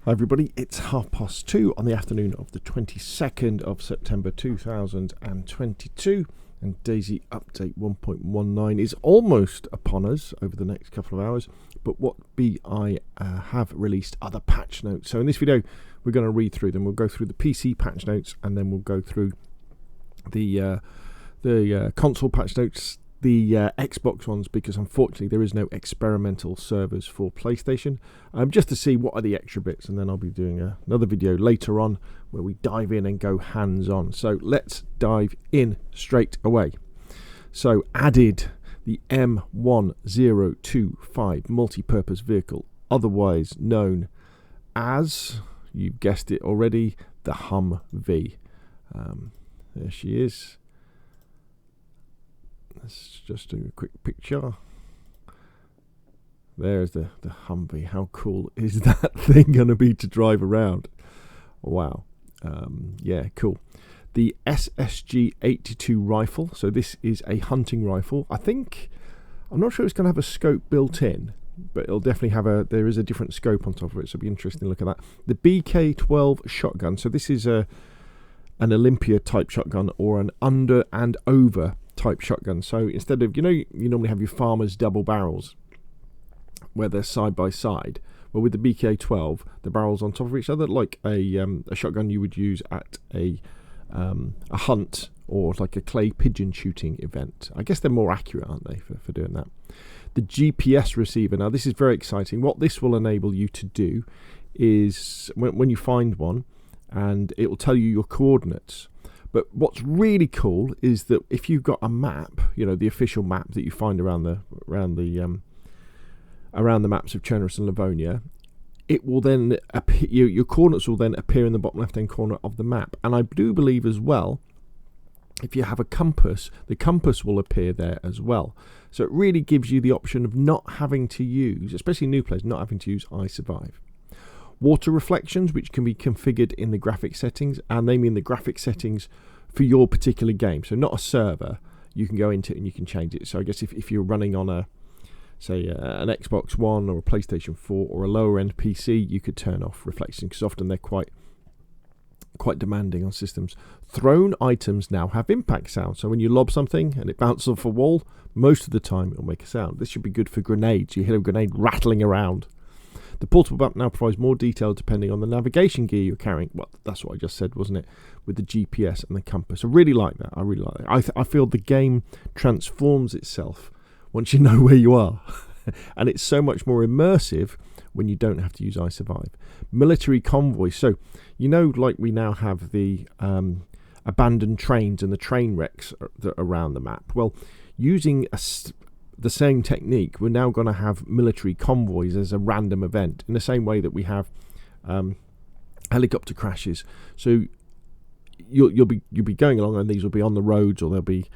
Hi everybody, it's 2:30 on the afternoon of the 22nd of September 2022, and DayZ update 1.19 is almost upon us over the next couple of hours. But what BI have released are the patch notes. So in this video we're going to read through them. We'll go through the PC patch notes, and then we'll go through the console patch notes, the Xbox ones, because unfortunately there is no experimental servers for PlayStation, just to see what are the extra bits, and then I'll be doing another video later on where we dive in and go hands-on. So let's dive in straight away. So added the M1025 multi-purpose vehicle, otherwise known as, you've guessed it already, the Humvee. There she is. Let's just do a quick picture. There's the Humvee. How cool is that thing going to be to drive around? Wow. Yeah, cool. The SSG 82 rifle. So this is a hunting rifle. I'm not sure it's going to have a scope built in, but it'll definitely have there is a different scope on top of it, so it'll be interesting to look at that. The Bk12 Shotgun. So this is an Olympia type shotgun, or an under and over type shotgun. So instead of, you normally have your farmer's double barrels where they're side by side. Well, with the Bk12, the barrels on top of each other, like a shotgun you would use at a hunt or like a clay pigeon shooting event. I guess they're more accurate, aren't they, for doing that? The GPS receiver. Now this is very exciting. What this will enable you to do is when you find one, and it will tell you your coordinates. But what's really cool is that if you've got a map, the official map that you find around the maps of Chernarus and Livonia, it will then appear, your coordinates will then appear in the bottom left-hand corner of the map. And I do believe as well, if you have a compass, the compass will appear there as well. So it really gives you the option of not having to use, especially new players, not having to use iSurvive. Water reflections, which can be configured in the graphic settings, and they mean the graphic settings for your particular game. So not a server, you can go into it and you can change it. So I guess if you're running on an Xbox One or a PlayStation 4 or a lower end PC, you could turn off reflections, because often they're quite demanding on systems. Thrown items now have impact sound. So when you lob something and it bounces off a wall, most of the time it'll make a sound. This should be good for grenades. You hear a grenade rattling around. The portable map now provides more detail depending on the navigation gear you're carrying. Well, that's what I just said, wasn't it? With the GPS and the compass. I really like that. I feel the game transforms itself once you know where you are. And it's so much more immersive when you don't have to use iSurvive. Military convoys. So, like we now have the abandoned trains and the train wrecks around the map. Well, using the same technique, we're now going to have military convoys as a random event, in the same way that we have helicopter crashes. So you'll be going along, and these will be on the roads, or they'll be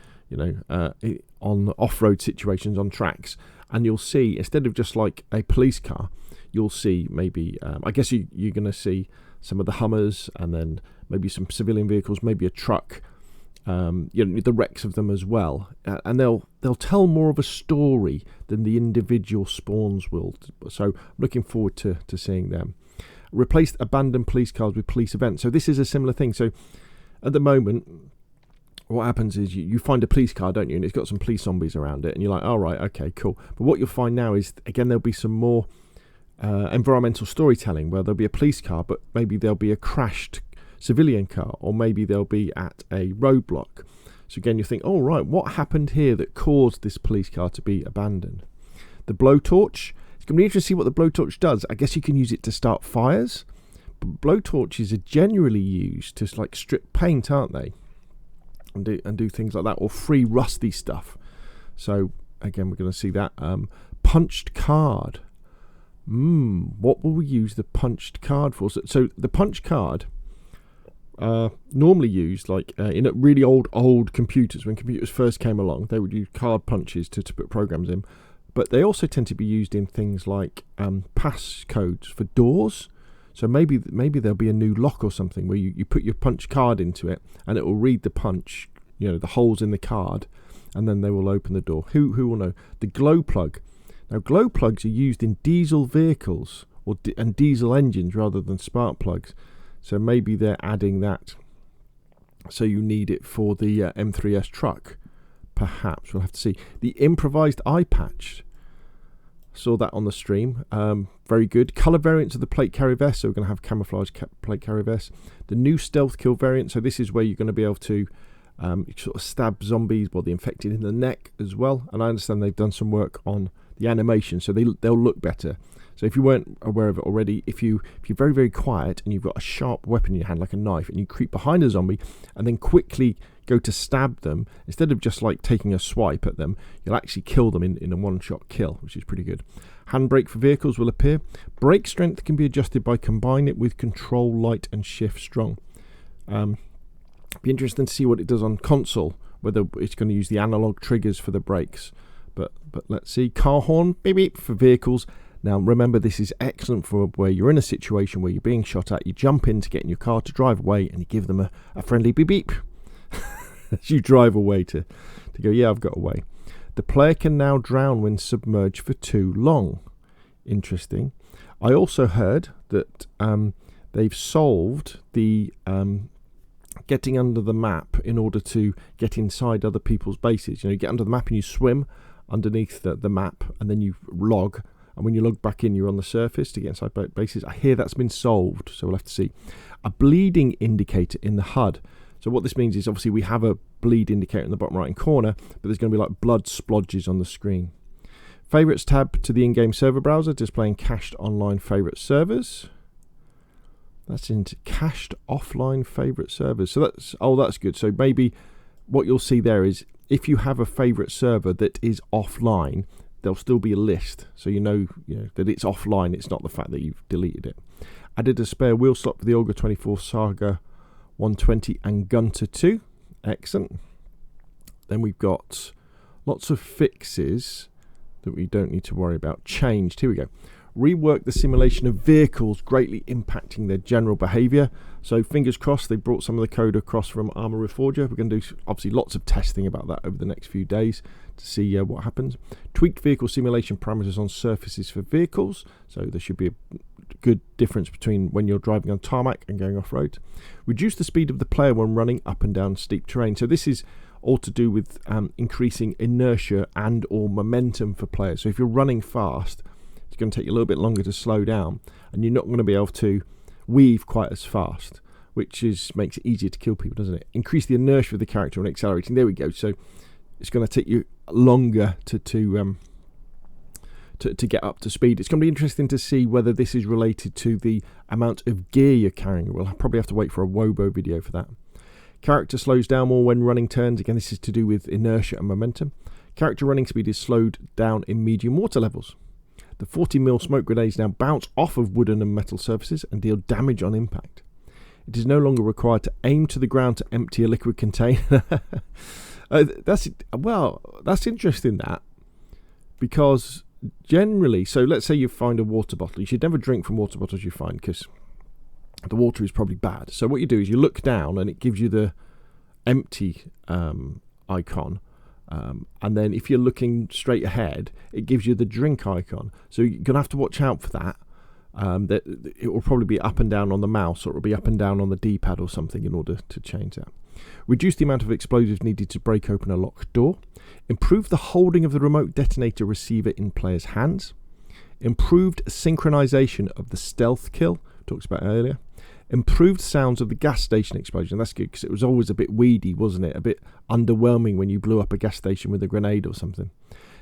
on off-road situations on tracks, and you'll see, instead of just like a police car, you'll see maybe I guess you're going to see some of the Hummers, and then maybe some civilian vehicles, maybe a truck. The wrecks of them as well, and they'll tell more of a story than the individual spawns will. So I'm looking forward to seeing them. Replaced abandoned police cars with police events. So this is a similar thing. So at the moment, what happens is you find a police car, don't you, and it's got some police zombies around it, and you're like, all right, okay, cool. But what you'll find now is, again, there'll be some more environmental storytelling, where there'll be a police car, but maybe there'll be a crashed civilian car, or maybe they'll be at a roadblock. So again, you think, oh right, what happened here that caused this police car to be abandoned? The blowtorch. It's going to be interesting to see what the blowtorch does. I guess you can use it to start fires, but blowtorches are generally used to like strip paint, aren't they, and do things like that, or free rusty stuff. So again, we're going to see that. Punched card. What will we use the punched card for? So the punched card, normally used like in really old computers. When computers first came along, they would use card punches to put programs in, but they also tend to be used in things like passcodes for doors. So maybe there'll be a new lock or something where you put your punch card into it, and it will read the punch, the holes in the card, and then they will open the door. Who will know? The glow plug. Now glow plugs are used in diesel vehicles and diesel engines rather than spark plugs. So maybe they're adding that, so you need it for the M3S truck. Perhaps we'll have to see. The improvised eye patch, saw that on the stream. Very good. Colour variants of the plate carrier vest, so we're going to have camouflage plate carrier vest. The new stealth kill variant, so this is where you're going to be able to sort of stab zombies or the infected in the neck as well. And I understand they've done some work on the animation, so they'll look better. So if you weren't aware of it already, if you're very, very quiet and you've got a sharp weapon in your hand like a knife, and you creep behind a zombie and then quickly go to stab them, instead of just like taking a swipe at them, you'll actually kill them in a one-shot kill, which is pretty good. Handbrake for vehicles will appear. Brake strength can be adjusted by combining it with control light and shift strong. Be interesting to see what it does on console, whether it's going to use the analog triggers for the brakes. But let's see. Car horn, beep beep, for vehicles. Now remember, this is excellent for where you're in a situation where you're being shot at, you jump in to get in your car to drive away, and you give them a friendly beep beep as you drive away to go, yeah, I've got away. The player can now drown when submerged for too long. Interesting. I also heard that they've solved the getting under the map in order to get inside other people's bases. You get under the map and you swim underneath the map, and then you log. And when you log back in, you're on the surface to get inside bases. I hear that's been solved, so we'll have to see. A bleeding indicator in the HUD. So what this means is, obviously, we have a bleed indicator in the bottom right-hand corner, but there's going to be like blood splodges on the screen. Favorites tab to the in-game server browser, displaying cached online favorite servers. That's into cached offline favorite servers. So that's good. So maybe what you'll see there is, if you have a favorite server that is offline, there'll still be a list, so you know that it's offline. It's not the fact that you've deleted it. Added a spare wheel slot for the Auger 24 Saga 120 and Gunter 2. Excellent. Then we've got lots of fixes that we don't need to worry about. Changed. Here we go. Rework the simulation of vehicles, greatly impacting their general behaviour. So fingers crossed they brought some of the code across from Armour Reforger. We're going to do obviously lots of testing about that over the next few days to see what happens. Tweaked vehicle simulation parameters on surfaces for vehicles. So there should be a good difference between when you're driving on tarmac and going off-road. Reduce the speed of the player when running up and down steep terrain. So this is all to do with increasing inertia and or momentum for players. So if you're running fast, it's going to take you a little bit longer to slow down, and you're not going to be able to weave quite as fast, which makes it easier to kill people, doesn't it? Increase the inertia of the character when accelerating. There we go. So it's going to take you longer to get up to speed. It's going to be interesting to see whether this is related to the amount of gear you're carrying. We'll probably have to wait for a Wobo video for that. Character slows down more when running turns. Again, this is to do with inertia and momentum. Character running speed is slowed down in medium water levels. The 40mm smoke grenades now bounce off of wooden and metal surfaces and deal damage on impact. It is no longer required to aim to the ground to empty a liquid container. That's interesting, that, because generally, so let's say you find a water bottle. You should never drink from water bottles you find, because the water is probably bad. So what you do is you look down and it gives you the empty icon. And then if you're looking straight ahead, it gives you the drink icon. So you're going to have to watch out for that. That it will probably be up and down on the mouse, or it will be up and down on the D-pad or something in order to change that. Reduce the amount of explosives needed to break open a locked door. Improve the holding of the remote detonator receiver in players' hands. Improved synchronization of the stealth kill, talked about earlier. Improved sounds of the gas station explosion. That's good, because it was always a bit weedy, wasn't it? A bit underwhelming when you blew up a gas station with a grenade or something.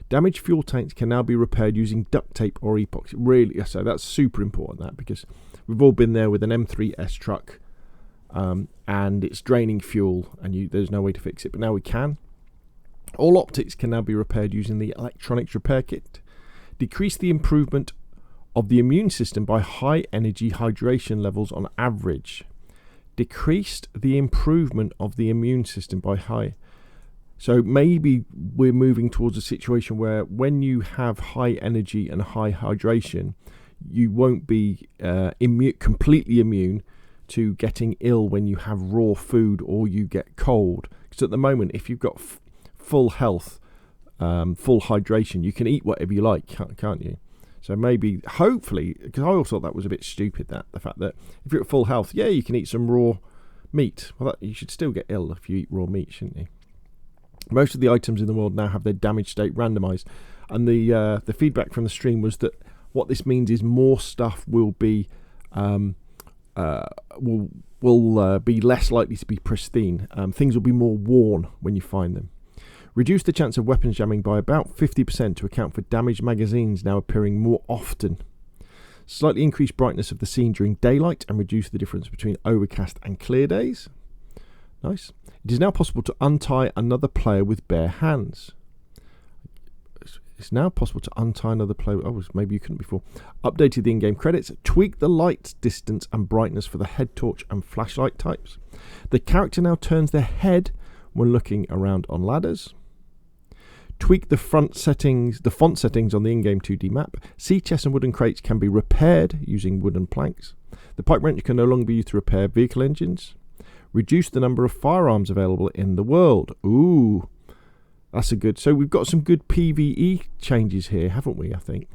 Damaged fuel tanks can now be repaired using duct tape or epoxy. Really, so that's super important, that, because we've all been there with an M3S truck, and it's draining fuel, and there's no way to fix it. But now we can. All optics can now be repaired using the electronics repair kit. Decrease the improvement of the immune system by high energy hydration levels on average. Decreased the improvement of the immune system by high. So maybe we're moving towards a situation where when you have high energy and high hydration, you won't be completely immune to getting ill when you have raw food or you get cold. Because at the moment, if you've got full health, full hydration, you can eat whatever you like, can't you? So maybe, hopefully, because I always thought that was a bit stupid, the fact that if you're at full health, yeah, you can eat some raw meat. Well, you should still get ill if you eat raw meat, shouldn't you? Most of the items in the world now have their damage state randomized, and the feedback from the stream was that what this means is more stuff will be be less likely to be pristine. Things will be more worn when you find them. Reduce the chance of weapons jamming by about 50% to account for damaged magazines now appearing more often. Slightly increase brightness of the scene during daylight and reduce the difference between overcast and clear days. Nice. It is now possible to untie another player with bare hands. It's now possible to untie another player. Oh, maybe you couldn't before. Updated the in-game credits. Tweak the light distance and brightness for the head torch and flashlight types. The character now turns their head when looking around on ladders. Tweak the font settings on the in-game 2D map. Sea chests and wooden crates can be repaired using wooden planks. The pipe wrench can no longer be used to repair vehicle engines. Reduce the number of firearms available in the world. Ooh, that's a good. So we've got some good PvE changes here, haven't we? I think.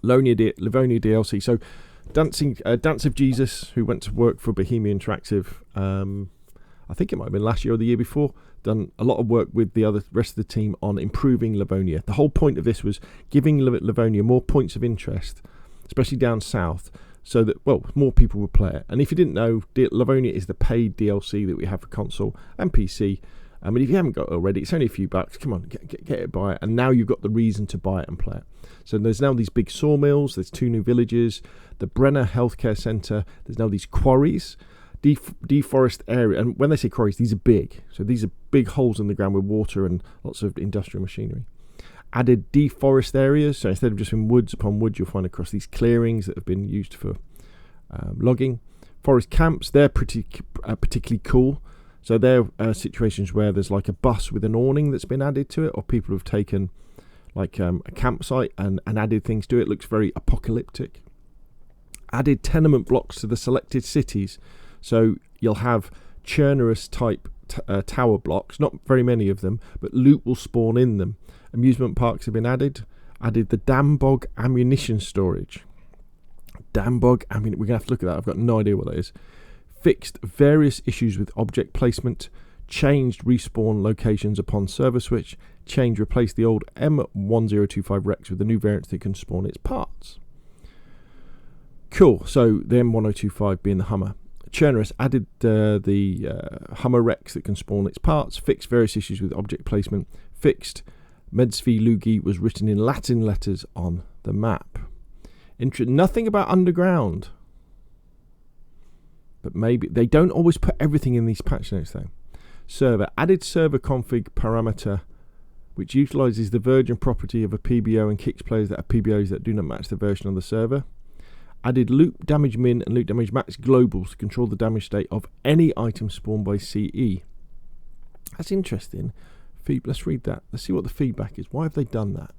Livonia Dlc. So Dance of Jesus, who went to work for Bohemia Interactive. I think it might have been last year or the year before. Done a lot of work with the rest of the team on improving Livonia. The whole point of this was giving Livonia more points of interest, especially down south, so that, well, more people would play it. And if you didn't know, Livonia is the paid DLC that we have for console and PC. I mean, if you haven't got it already, it's only a few bucks. Come on, get it, buy it. And now you've got the reason to buy it and play it. So there's now these big sawmills. There's 2 new villages. The Brenner Healthcare Centre. There's now these quarries. Deforest area. And when they say quarries, these are big. So these are big holes in the ground with water and lots of industrial machinery. Added deforest areas. So instead of just in woods upon woods, you'll find across these clearings that have been used for logging. Forest camps. They're particularly cool. So they're situations where there's like a bus with an awning that's been added to it, or people have taken like a campsite and added things to it. It looks very apocalyptic. Added tenement blocks to the selected cities. So you'll have Chernarus type tower blocks, not very many of them, but loot will spawn in them. Amusement parks have been added. Added the Dambog ammunition storage. Dambog, I mean, we're going to have to look at that. I've got no idea what that is. Fixed various issues with object placement, changed respawn locations upon server switch, replaced the old M1025 Rex with the new variant that can spawn its parts. Cool, so the M1025 being the Hummer. Chernarus added the Hummer Rex that can spawn its parts, fixed various issues with object placement, fixed Medsvi Lugi was written in Latin letters on the map. Nothing about underground. But maybe they don't always put everything in these patch notes though. Server added server config parameter, which utilizes the virgin property of a PBO and kicks players that are PBOs that do not match the version on the server. Added loot damage min and loot damage max globals to control the damage state of any item spawned by CE. That's interesting. Let's read that. Let's see what the feedback is. Why have they done that?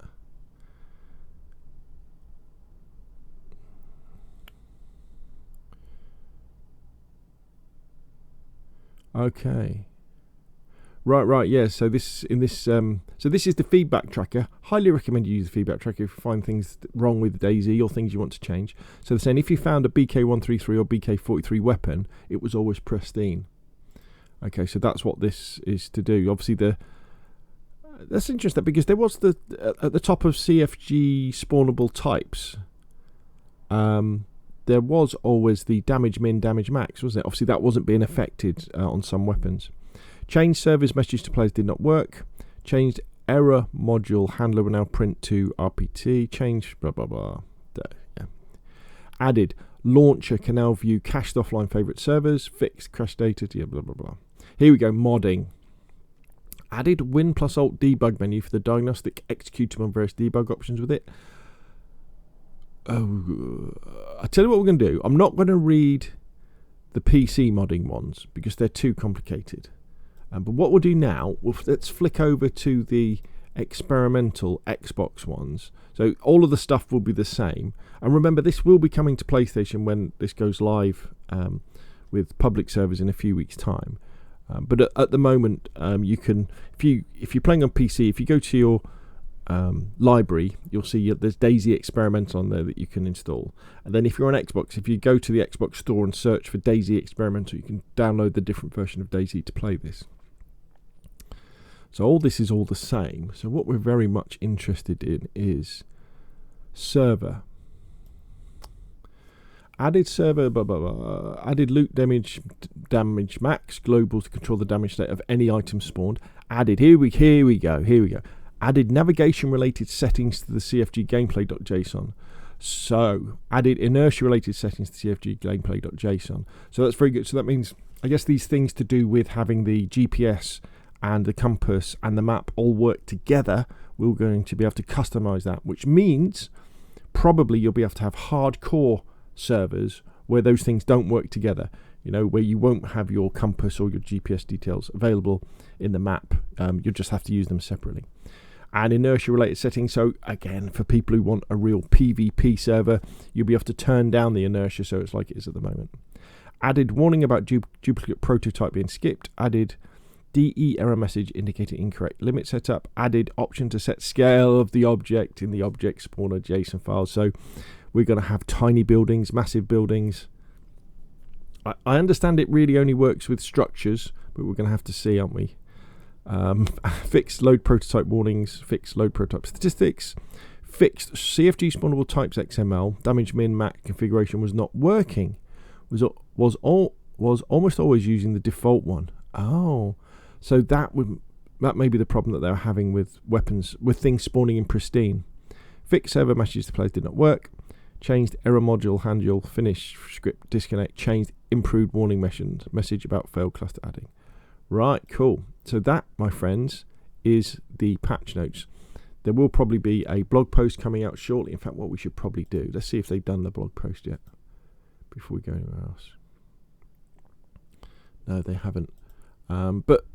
Okay. Right, yeah. So this is the feedback tracker. Highly recommend you use the feedback tracker if you find things wrong with DayZ or things you want to change. So they're saying if you found a Bk133 or Bk43 weapon, it was always pristine. Okay, so that's what this is to do. Obviously, that's interesting because there was at the top of CFG spawnable types. There was always the damage min, damage max, wasn't it? Obviously, that wasn't being affected on some weapons. Changed servers message to players did not work. Changed error module handler will now print to RPT. Changed blah blah blah. Yeah. Added launcher can now view cached offline favorite servers. Fixed crash data. Yeah, blah blah blah. Here we go. Modding. Added Win plus Alt debug menu for the diagnostic executable on various debug options with it. Oh, I tell you what we're going to do. I'm not going to read the PC modding ones because they're too complicated. But what we'll do now, let's flick over to the experimental Xbox ones. So all of the stuff will be the same. And remember, this will be coming to PlayStation when this goes live with public servers in a few weeks' time. But at the moment, you can, if you're playing on PC, if you go to your library, you'll see there's DayZ Experimental on there that you can install. And then if you're on Xbox, if you go to the Xbox store and search for DayZ Experimental, you can download the different version of DayZ to play this. So all this is all the same. So what we're very much interested in is server. Added server, added loot damage max global to control the damage state of any item spawned. Added, here we go. Added navigation related settings to the CFG gameplay.json. So added inertia related settings to CFG gameplay.json. So that's very good. So that means, I guess, these things to do with having the GPS and the compass and the map all work together, we're going to be able to customize that, which means probably you'll be able to have hardcore servers where those things don't work together, where you won't have your compass or your GPS details available in the map. You'll just have to use them separately. And inertia related settings, so again, for people who want a real PvP server, you'll be able to turn down the inertia so it's like it is at the moment. Added warning about duplicate prototype being skipped. Added DE error message indicating incorrect limit setup. Added option to set scale of the object in the object spawner JSON file. So we're going to have tiny buildings, massive buildings. I understand it really only works with structures, but we're going to have to see, aren't we? Fixed load prototype warnings, fixed load prototype statistics, fixed CFG spawnable types XML, damage min max configuration was not working, was almost always using the default one. Oh, so that may be the problem that they're having with weapons, with things spawning in pristine. Fixed server messages to players did not work. Changed error module handle finish script disconnect. Changed improved warning message about failed cluster adding. Right, cool. So that, my friends, is the patch notes. There will probably be a blog post coming out shortly. In fact, what we should probably do, let's see if they've done the blog post yet before we go anywhere else. No, they haven't. But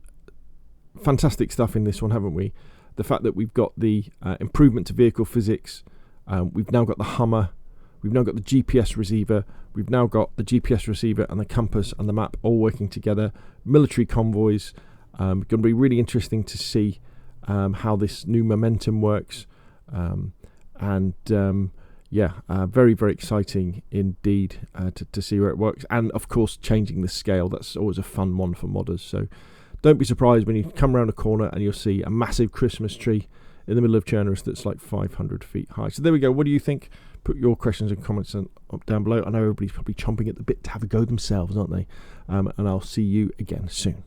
fantastic stuff in this one, haven't we? The fact that we've got the improvement to vehicle physics. We've now got the Hummer. We've now got the GPS receiver. We've now got the GPS receiver and the compass and the map all working together. Military convoys. Going to be really interesting to see how this new momentum works. Very, very exciting indeed to see where it works. And, of course, changing the scale. That's always a fun one for modders. So don't be surprised when you come around a corner and you'll see a massive Christmas tree in the middle of Chernobyl that's like 500 feet high. So there we go. What do you think? Put your questions and comments down below. I know everybody's probably chomping at the bit to have a go themselves, aren't they? And I'll see you again soon.